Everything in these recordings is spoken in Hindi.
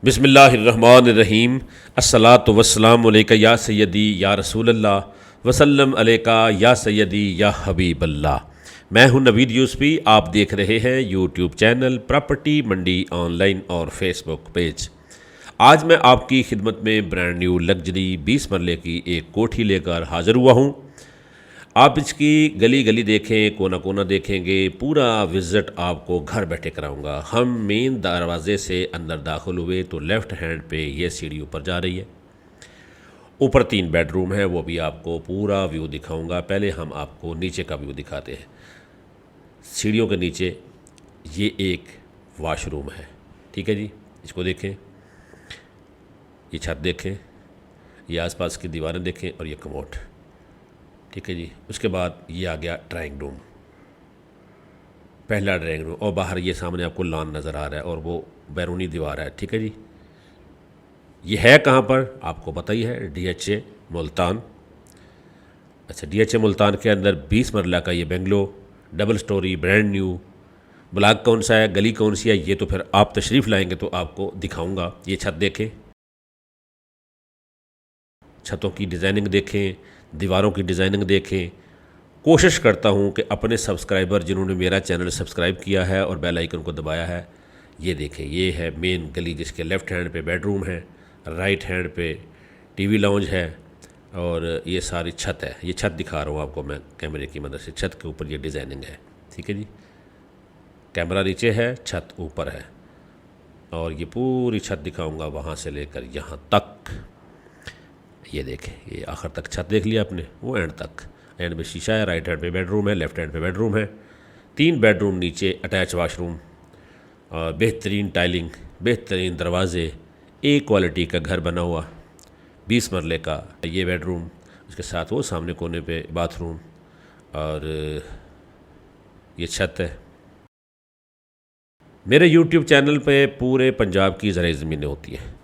बिस्मिल्लाहिर्रहमानिर्रहीम। अस्सलातु वस्सलामु अलैका या सय्यदी या रसूलल्लाह वसल्लम अलैका या सय्यदी या हबीबल्लाह। मैं हूं नवीद यूसुफी। आप देख रहे हैं यूट्यूब चैनल प्रॉपर्टी मंडी ऑनलाइन और फेसबुक पेज। आज मैं आपकी खिदमत में ब्रांड न्यू लग्जरी 20 मरले की एक कोठी लेकर हाज़िर हुआ हूं। आप इसकी गली गली देखें, कोना कोना देखेंगे, पूरा विज़िट आपको घर बैठे कराऊंगा। हम मेन दरवाज़े से अंदर दाखिल हुए तो लेफ़्ट हैंड पे ये सीढ़ी ऊपर जा रही है। ऊपर 3 बेडरूम है, वो भी आपको पूरा व्यू दिखाऊंगा। पहले हम आपको नीचे का व्यू दिखाते हैं। सीढ़ियों के नीचे ये एक वाशरूम है, ठीक है जी। इसको देखें, ये छत देखें, ये आसपास की दीवारें देखें और ये कमोड, ठीक है जी। उसके बाद ये आ गया ड्राइंग रूम, पहला ड्राइंग रूम, और बाहर ये सामने आपको लॉन नज़र आ रहा है और वो बैरूनी दीवार है, ठीक है जी। ये है कहाँ पर आपको पता ही है, DHA मुल्तान। अच्छा, DHA मुल्तान के अंदर 20 मरला का ये bungalow, double storey, brand new. Block कौन सा है, गली कौन सी है, ये तो फिर आप तशरीफ़ लाएंगे तो आपको दिखाऊंगा। ये छत देखें, छतों की डिज़ाइनिंग देखें, दीवारों की डिज़ाइनिंग देखें। कोशिश करता हूं कि अपने सब्सक्राइबर जिन्होंने मेरा चैनल सब्सक्राइब किया है और बेल आइकन को दबाया है, ये देखें। ये है मेन गली, जिसके लेफ़्ट हैंड पे बेडरूम है, राइट हैंड पे टीवी लाउंज है और ये सारी छत है। ये छत दिखा रहा हूँ आपको मैं कैमरे की मदद से। छत के ऊपर ये डिज़ाइनिंग है, ठीक है जी। कैमरा नीचे है, छत ऊपर है और ये पूरी छत दिखाऊँगा वहाँ से लेकर यहाँ तक। ये देखें, ये आखिर तक छत देख लिया आपने, वो एंड तक। एंड में शीशा है, राइट हैंड पे बेडरूम है, लेफ़्ट हैंड पे बेडरूम है। 3 बेडरूम नीचे, अटैच वाशरूम और बेहतरीन टाइलिंग, बेहतरीन दरवाज़े, ए क्वालिटी का घर बना हुआ, 20 मरले का ये बेडरूम। उसके साथ वो सामने कोने पे बाथरूम और ये छत है। मेरे यूट्यूब चैनल पे पूरे पंजाब की ज़राई ज़मीनें होती हैं।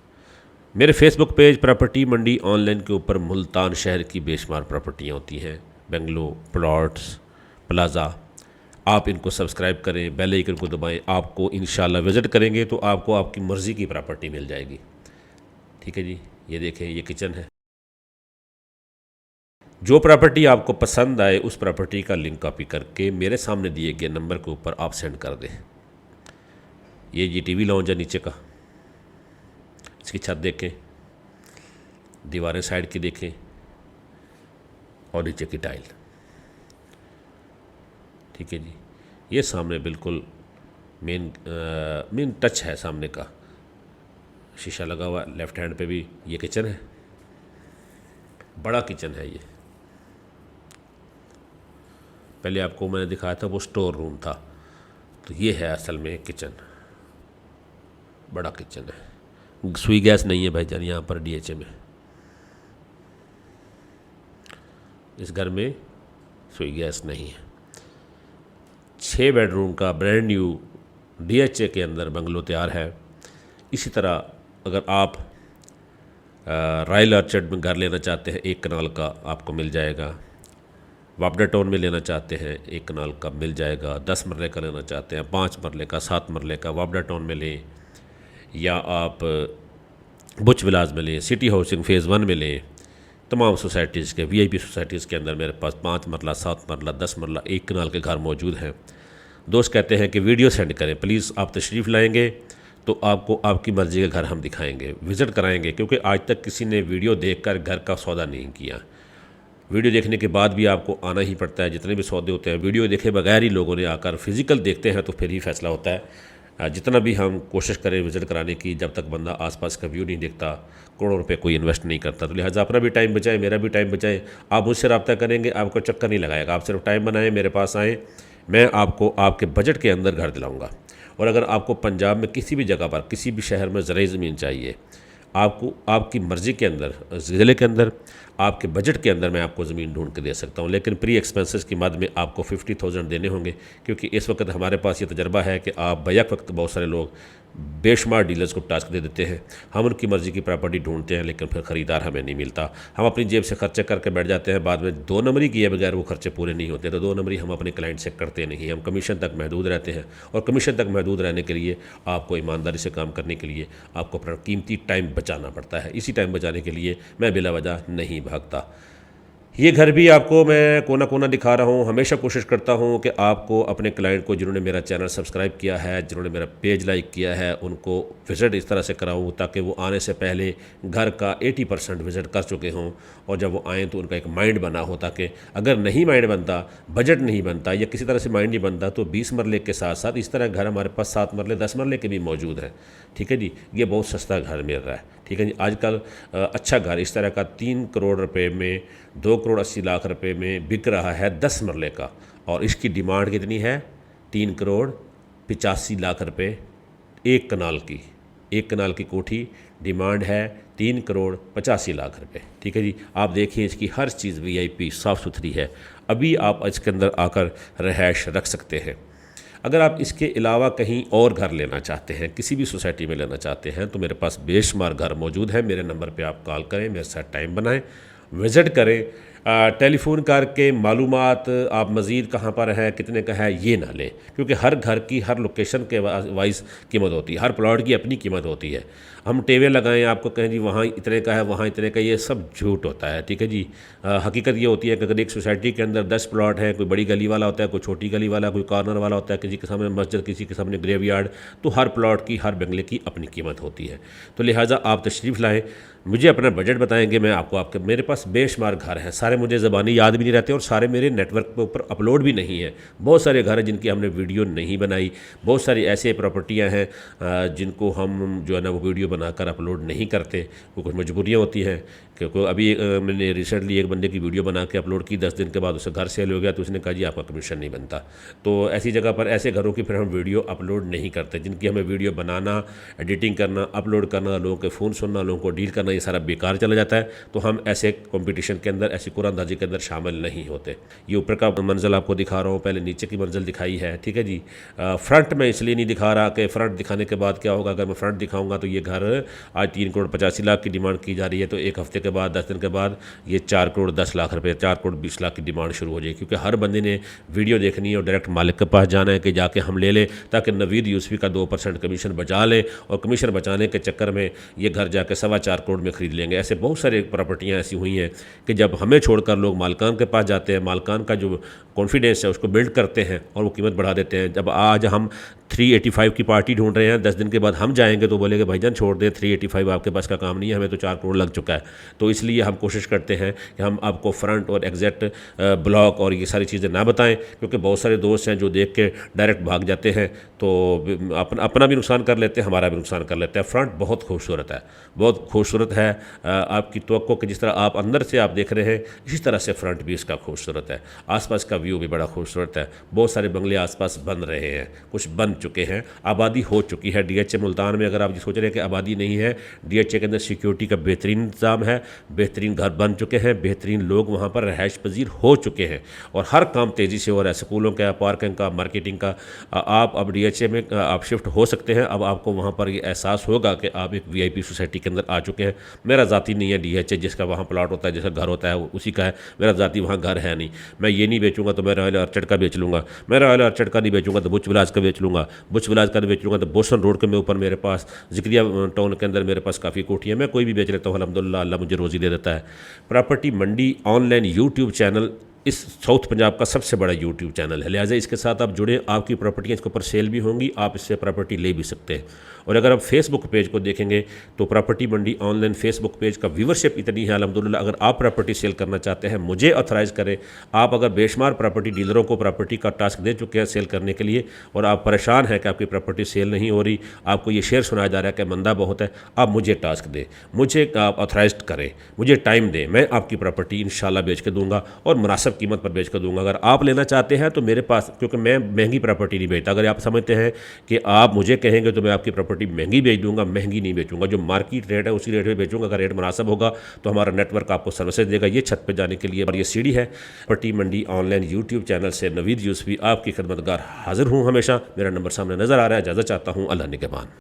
मेरे फेसबुक पेज प्रॉपर्टी मंडी ऑनलाइन के ऊपर मुल्तान शहर की बेशुमार प्रॉपर्टियाँ होती हैं, बेंगलो, प्लॉट्स, प्लाज़ा। आप इनको सब्सक्राइब करें, बेल आइकन को दबाएं। आपको इंशाल्लाह विज़िट करेंगे तो आपको आपकी मर्ज़ी की प्रॉपर्टी मिल जाएगी, ठीक है जी। ये देखें, ये किचन है। जो प्रॉपर्टी आपको पसंद आए उस प्रॉपर्टी का लिंक कॉपी करके मेरे सामने दिए गए नंबर के ऊपर आप सेंड कर दें। ये जी टीवी लाउंज है नीचे का। इसकी छत देखें, दीवारें साइड की देखें और नीचे की टाइल, ठीक है जी। ये सामने बिल्कुल मेन टच है सामने का, शीशा लगा हुआ। लेफ़्ट हैंड पे भी ये किचन है, बड़ा किचन है ये। पहले आपको मैंने दिखाया था वो स्टोर रूम था, तो ये है असल में किचन, बड़ा किचन है। सुई गैस नहीं है भाईजान यहाँ पर DHA में। इस घर में सुई गैस नहीं है। 6 बेडरूम का ब्रांड न्यू DHA के अंदर बंगलो तैयार है। इसी तरह अगर आप रॉयल ऑर्चर्ड में घर लेना चाहते हैं, 1 कनाल का आपको मिल जाएगा। वापडा टाउन में लेना चाहते हैं, 1 कनाल का मिल जाएगा। 10 मरले का लेना चाहते हैं, 5 मरले का, 7 मरले का वापडा टाउन में लें, या आप बुच विलास में लें, सिटी हाउसिंग फ़ेज़ 1 में लें। तमाम सोसाइटीज़ के VIP सोसाइटीज़ के अंदर मेरे पास 5 मरला, 7 मरला, 10 मरला, 1 कनाल के घर मौजूद हैं। दोस्त कहते हैं कि वीडियो सेंड करें, प्लीज़ आप तशरीफ़ लाएंगे तो आपको आपकी मर्ज़ी के घर हम दिखाएंगे, विज़िट कराएंगे। क्योंकि आज तक किसी ने वीडियो देखकर घर का सौदा नहीं किया। वीडियो देखने के बाद भी आपको आना ही पड़ता है। जितने भी सौदे होते हैं वीडियो देखे बगैर ही लोगों ने आकर फ़िज़िकल देखते हैं तो फिर ही फ़ैसला होता है। जितना भी हम कोशिश करें विज़िट कराने की, जब तक बंदा आसपास का व्यू नहीं देखता, करोड़ों रुपए कोई इन्वेस्ट नहीं करता। तो लिहाजा अपना भी टाइम बचाएं, मेरा भी टाइम बचाएं। आप मुझसे रब्ता करेंगे, आपको चक्कर नहीं लगाएगा। आप सिर्फ टाइम बनाएं, मेरे पास आएँ, मैं आपको आपके बजट के अंदर घर दिलाऊँगा। और अगर आपको पंजाब में किसी भी जगह पर, किसी भी शहर में ज़राई ज़मीन चाहिए, आपको आपकी मर्ज़ी के अंदर, ज़िले के अंदर, आपके बजट के अंदर मैं आपको ज़मीन ढूंढ के दे सकता हूं। लेकिन प्री एक्सपेंसेस की मद में आपको 50,000 देने होंगे। क्योंकि इस वक्त हमारे पास ये तजर्बा है कि आप बैक वक्त बहुत सारे लोग बेशुमार डीलर्स को टास्क दे देते हैं, हम उनकी मर्ज़ी की प्रॉपर्टी ढूंढते हैं, लेकिन फिर ख़रीदार हमें नहीं मिलता। हम अपनी जेब से खर्चे करके बैठ जाते हैं, बाद में 2 नंबरी किए बगैर वो खर्चे पूरे नहीं होते, तो 2 नंबरी हम अपने क्लाइंट से करते नहीं। हम कमीशन तक महदूद रहते हैं, और कमीशन तक महदूद रहने के लिए आपको ईमानदारी से काम करने के लिए आपको अपना कीमती टाइम बचाना पड़ता है। इसी टाइम बचाने के लिए मैं बिला वजह नहीं भागता। ये घर भी आपको मैं कोना कोना दिखा रहा हूँ। हमेशा कोशिश करता हूँ कि आपको अपने क्लाइंट को, जिन्होंने मेरा चैनल सब्सक्राइब किया है, जिन्होंने मेरा पेज लाइक किया है, उनको विज़िट इस तरह से कराऊँ ताकि वो आने से पहले घर का 80% विज़िट कर चुके हों, और जब वो आएँ तो उनका एक माइंड बना हो, ताकि अगर नहीं माइंड बनता, बजट नहीं बनता या किसी तरह से माइंड नहीं बनता, तो 20 मरले के साथ साथ इस तरह घर हमारे पास 7 मरले 10 मरले के भी मौजूद हैं। ठीक है जी, ये बहुत सस्ता घर मिल रहा है। ठीक है जी, आजकल अच्छा घर इस तरह का 3 करोड़ रुपए में, 2 करोड़ 80 लाख रुपए में बिक रहा है 10 मरले का, और इसकी डिमांड कितनी है? 3 करोड़ 85 लाख रुपए एक कनाल की। एक कनाल की कोठी डिमांड है 3 करोड़ 85 लाख रुपए। ठीक है जी, आप देखिए इसकी हर चीज़ VIP साफ़ सुथरी है। अभी आप इसके अंदर आकर रहायश रख सकते हैं। अगर आप इसके अलावा कहीं और घर लेना चाहते हैं, किसी भी सोसाइटी में लेना चाहते हैं, तो मेरे पास बेशुमार घर मौजूद है। मेरे नंबर पे आप कॉल करें, मेरे साथ टाइम बनाएं, विज़िट करें, टेलीफोन करके मालूमात आप मज़ीद कहाँ पर है, कितने का है, ये ना लें, क्योंकि हर घर की हर लोकेशन के वाइज कीमत होती है, हर प्लॉट की अपनी कीमत होती है। हम टेवे लगाएं, आपको कहें जी वहाँ इतने का है, वहाँ इतने का, ये सब झूठ होता है। ठीक है जी, हकीकत ये होती है कि अगर एक सोसाइटी के अंदर 10 प्लॉट हैं, कोई बड़ी गली वाला होता है, कोई छोटी गली वाला, कोई कॉर्नर वाला होता है, किसी के सामने मस्जिद, किसी के सामने ग्रेवयार्ड, तो हर प्लॉट की, हर बंगले की अपनी कीमत होती है। तो लिहाजा आप तशरीफ़ लाएँ, मुझे अपना बजट बताएंगे, मैं आपको मेरे पास बेशुमार घर हैं, सारे मुझे ज़बानी याद भी नहीं रहते, और सारे मेरे नेटवर्क के ऊपर अपलोड भी नहीं है। बहुत सारे घर हैं जिनकी हमने वीडियो नहीं बनाई, बहुत सारी ऐसे प्रॉपर्टियां हैं जिनको हम जो है ना वो वीडियो बनाकर अपलोड नहीं करते, क्योंकि कुछ मजबूरियाँ होती हैं। क्योंकि अभी मैंने रिसेंटली एक बंदे की वीडियो बना के अपलोड की, 10 दिन के बाद उससे घर सेल हो गया, तो उसने कहा जी आपका कमीशन नहीं बनता। तो ऐसी जगह पर, ऐसे घरों की फिर हम वीडियो अपलोड नहीं करते, जिनकी हमें वीडियो बनाना, एडिटिंग करना, अपलोड करना, लोगों के फ़ोन सुनना, लोगों को डील करना, ये सारा बेकार चला जाता है। तो हम ऐसे कंपटीशन के अंदर, ऐसी कुरानदाजी के अंदर शामिल नहीं होते। ये ऊपर का मंजिल आपको दिखा रहा हूँ, पहले नीचे की मंजिल दिखाई है। ठीक है जी, फ्रंट में इसलिए नहीं दिखा रहा कि फ़्रंट दिखाने के बाद क्या होगा, अगर मैं फ़्रंट दिखाऊंगा तो ये घर आज 3 करोड़ 85 लाख की डिमांड की जा रही है, तो एक हफ्ते के बाद, 10 दिन के बाद ये 4 करोड़ 10 लाख रुपए, 4 करोड़ 20 लाख की डिमांड शुरू हो जाएगी। क्योंकि हर बंदे ने वीडियो देखनी है और डायरेक्ट मालिक के पास जाना है कि जाके हम ले लें, ताकि नवीद यूसुफी का 2% कमीशन बचा लें, और कमीशन बचाने के चक्कर में ये घर जाके 4.25 करोड़ में ख़रीद लेंगे। ऐसे बहुत सारी प्रॉपर्टियाँ ऐसी हुई हैं कि जब हमें छोड़कर लोग मालकान के पास जाते हैं, मालकान का जो कॉन्फिडेंस है उसको बिल्ड करते हैं और वो कीमत बढ़ा देते हैं। जब आज हम 385 की पार्टी ढूंढ रहे हैं, 10 दिन के बाद हम जाएंगे तो बोलेंगे भाईजान छोड़ दे, 385 आपके पास का काम नहीं है, हमें तो 4 करोड़ लग चुका है। तो इसलिए हम कोशिश करते हैं कि हम आपको फ्रंट और एग्जैक्ट ब्लॉक और ये सारी चीज़ें ना बताएं, क्योंकि बहुत सारे दोस्त हैं जो देख के डायरेक्ट भाग जाते हैं, तो अपना भी नुकसान कर लेते हैं, हमारा भी नुकसान कर लेते हैं। फ्रंट बहुत खूबसूरत है, बहुत खूबसूरत है। आपकी तवक्को कि जिस तरह आप अंदर से आप देख रहे हैं, इसी तरह से फ्रंट भी इसका खूबसूरत है। आसपास का व्यू भी बड़ा खूबसूरत है। बहुत सारे बंगले आसपास बन रहे हैं, कुछ बन चुके हैं, आबादी हो चुकी है। DHA मुल्तान में अगर आप सोच रहे हैं कि आबादी नहीं है, DHA के अंदर सिक्योरिटी का बेहतरीन इंतज़ाम है, बेहतरीन घर बन चुके हैं, बेहतरीन लोग वहाँ पर रहायश पजीर हो चुके हैं, और हर काम तेज़ी से हो रहा है। स्कूलों का, पार्किंग का, मार्केटिंग का। आप अब DHA में आप शिफ्ट हो सकते हैं। अब आपको वहाँ पर ये एहसास होगा कि आप एक VIP सोसाइटी के अंदर आ चुके हैं। मेरा ज़ाती नहीं है DHA, जिसका वहाँ प्लाट होता है, जिसका घर होता है, उसी का है। मेरा ज़ाती वहाँ घर है नहीं। मैं ये नहीं बेचूंगा तो मैं रॉयल ऑर्चर्ड का बेच लूँगा, मैं रॉयल ऑर्चर्ड का नहीं बेचूंगा तो बुच विलास का बेच लूँगा, बुच विलास का बेच लूँगा तो बोस्टन रोड के ऊपर मेरे पास, जिक्रिया टाउन के अंदर मेरे पास काफ़ी कोठियाँ, मैं कोई भी बेच लेता हूँ अल्हम्दुलिल्लाह, अल्लाह मुझे रोज़ी दे देता है। प्रॉपर्टी मंडी ऑनलाइन यूट्यूब चैनल इस साउथ पंजाब का सबसे बड़ा यूट्यूब चैनल है, लिहाजा इसके साथ आप जुड़े। आपकी प्रॉपर्टियाँ इसके ऊपर सेल भी होंगी, आप इससे प्रॉपर्टी ले भी सकते हैं। और अगर आप फेसबुक पेज को देखेंगे तो प्रॉपर्टी मंडी ऑनलाइन फेसबुक पेज का व्यूवरशिप इतनी है अल्हम्दुलिल्लाह। अगर आप प्रॉपर्टी सेल करना चाहते हैं, मुझे ऑथराइज़ करें। आप अगर बेशुमार प्रॉपर्टी डीलरों को प्रॉपर्टी का टास्क दे चुके हैं सेल करने के लिए, और आप परेशान हैं कि आपकी प्रॉपर्टी सेल नहीं हो रही, आपको ये शेयर सुनाया जा रहा है कि मंदा बहुत है, आप मुझे टास्क दें, मुझे आप ऑथराइज़ करें, मुझे टाइम दें, मैं आपकी प्रॉपर्टी इंशाल्लाह बेच के दूंगा और मुनासिब कीमत पर बेच कर दूंगा। अगर आप लेना चाहते हैं तो मेरे पास, क्योंकि मैं महंगी प्रॉपर्टी नहीं बेचता, अगर आप समझते हैं कि आप मुझे कहेंगे तो मैं आपकी प्रॉपर्टी महंगी बेच दूंगा, महंगी नहीं बेचूंगा। जो मार्केट रेट है उसी रेट में बेचूंगा। अगर रेट मुनासिब होगा तो हमारा नेटवर्क आपको सर्विसेज देगा। ये छत पर जाने के लिए और ये सीढ़ी है। प्रॉपर्टी मंडी ऑनलाइन यूट्यूब चैनल से नवीद यूसुफी आपकी खिदमतगार हाजिर हूँ हमेशा। मेरा नंबर सामने नज़र आ रहा है। इजाज़त चाहता हूँ, अल्लाह निगहबान।